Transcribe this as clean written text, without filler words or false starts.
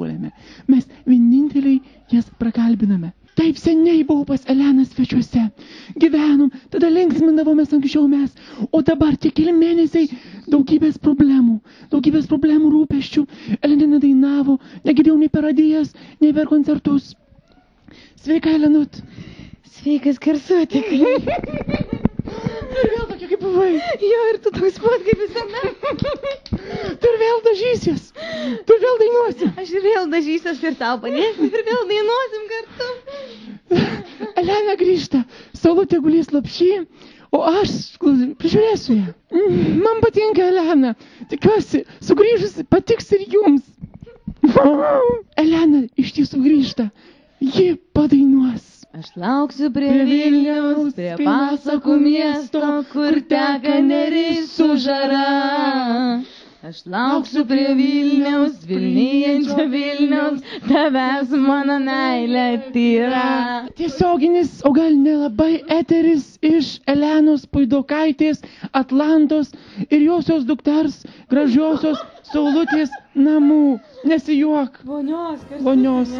nepuolėme. Mes vieninteliai jas prakalbiname. Taip seniai buvau pas Eleną svečiuose. Gyvenom, tada linksmindavomės anksčiau mes. O dabar tik keli mėnesiai daugybės problemų rūpesčių. Elena nedainavo, negirdėjau nei per radijas, nei per koncertus. Sveika, Elenut. Sveikas, Kersutė. Ir vėl tokia kaip buvai. Jo, ir tu toks pat kaip visada. Tu ir vėl dažysies. Tu ir vėl dainuosi. Aš ir vėl dažysiuos ir tau padėsiu ir vėl dainuosim kartu. Elena grįžta. Saulutė gulės lopšy, o aš prižiūrėsiu ją. Man patinka Elena. Tikiuosi, sugrįžusi patiks ir jums. Elena iš tiesų grįžta. Ji padainuos. Aš lauksiu prie Vilniaus, prie pasakų miesto, kur teka Neris su žara. Aš lauksiu prie Vilniaus, vilnijančio Vilniaus, tavęs mano meilė tyra. Tiesioginis, o gal nelabai eteris iš Elenos Puidokaitės, Atlantos ir josios dukters gražiosios Saulutės namų. Nesijuok. Vonios. Vonios.